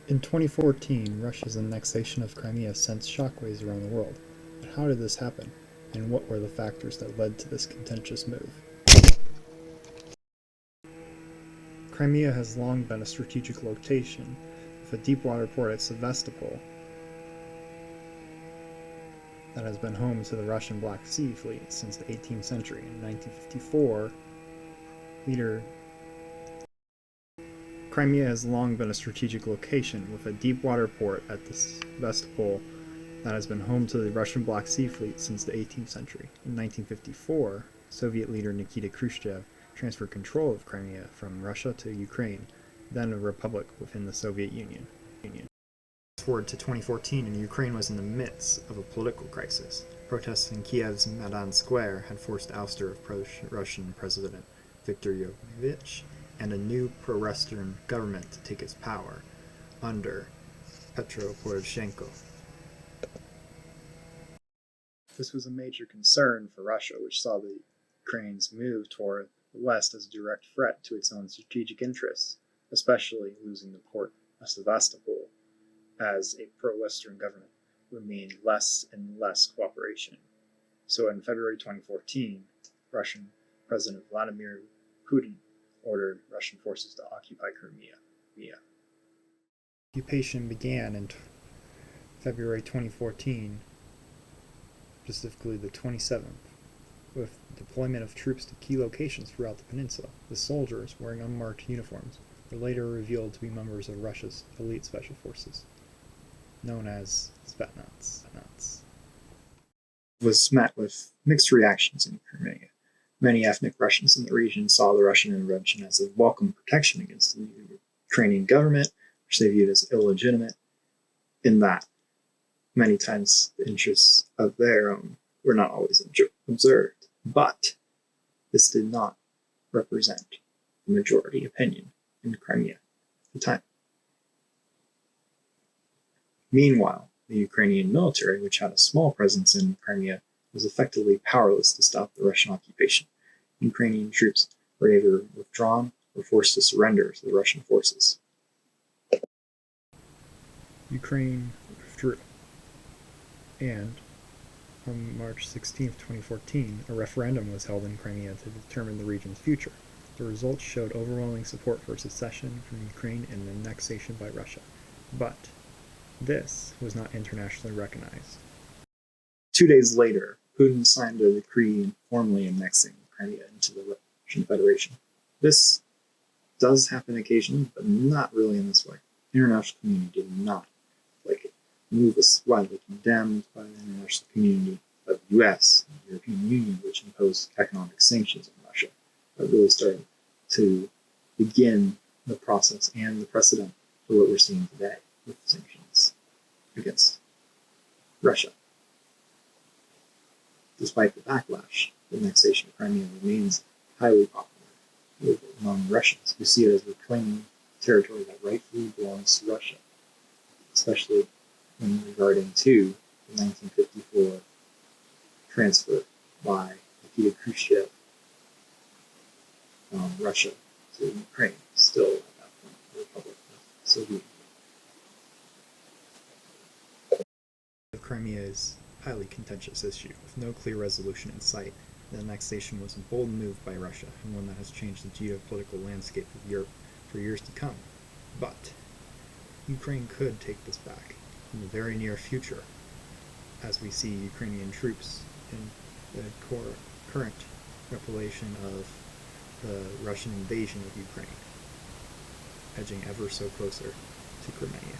In 2014, Russia's annexation of Crimea sent shockwaves around the world. But how did this happen, and what were the factors that led to this contentious move? Crimea has long been a strategic location, with a deep-water port at Sevastopol that has been home to the Russian Black Sea Fleet since the 18th century. In 1954, Crimea has long been a strategic location, with a deep-water port at the Sevastopol that has been home to the Russian Black Sea Fleet since the 18th century. In 1954, Soviet leader Nikita Khrushchev transferred control of Crimea from Russia to Ukraine, then a republic within the Soviet Union. Fast forward to 2014, and Ukraine was in the midst of a political crisis. Protests in Kyiv's Maidan Square had forced the ouster of pro-Russian President Viktor Yanukovych and a new pro-Western government to take its power under Petro Poroshenko. This was a major concern for Russia, which saw the Ukraine's move toward the West as a direct threat to its own strategic interests, especially losing the port of Sevastopol, as a pro-Western government would mean less and less cooperation. So in February 2014, Russian President Vladimir Putin ordered Russian forces to occupy Crimea. Occupation began in February 2014, specifically the 27th, with deployment of troops to key locations throughout the peninsula. The soldiers, wearing unmarked uniforms, were later revealed to be members of Russia's elite special forces, known as Spetsnaz. It was met with mixed reactions in Crimea. Many ethnic Russians in the region saw the Russian intervention as a welcome protection against the Ukrainian government, which they viewed as illegitimate, in that many times the interests of their own were not always observed. But this did not represent the majority opinion in Crimea at the time. Meanwhile, the Ukrainian military, which had a small presence in Crimea, was effectively powerless to stop the Russian occupation. Ukrainian troops were either withdrawn or forced to surrender to the Russian forces. Ukraine withdrew, and on March 16, 2014, a referendum was held in Crimea to determine the region's future. The results showed overwhelming support for secession from Ukraine and annexation by Russia. But this was not internationally recognized. 2 days later, Putin signed a decree formally annexing Crimea into the Russian Federation. This does happen occasionally, but not really in this way. The international community did not like it. The move was widely condemned by the international community of the US and the European Union, which imposed economic sanctions on Russia. That really started to begin the process and the precedent for what we're seeing today with sanctions against Russia. Despite the backlash, the annexation of Crimea remains highly popular among Russians who see it as reclaiming territory that rightfully belongs to Russia, especially when regarding to the 1954 transfer by Nikita Khrushchev from Russia to Ukraine, still at that point a republic of the Soviet Union. Crimea is a highly contentious issue, with no clear resolution in sight. The annexation was a bold move by Russia, and one that has changed the geopolitical landscape of Europe for years to come. But Ukraine could take this back in the very near future, as we see Ukrainian troops in the current revelation of the Russian invasion of Ukraine, edging ever so closer to Crimea.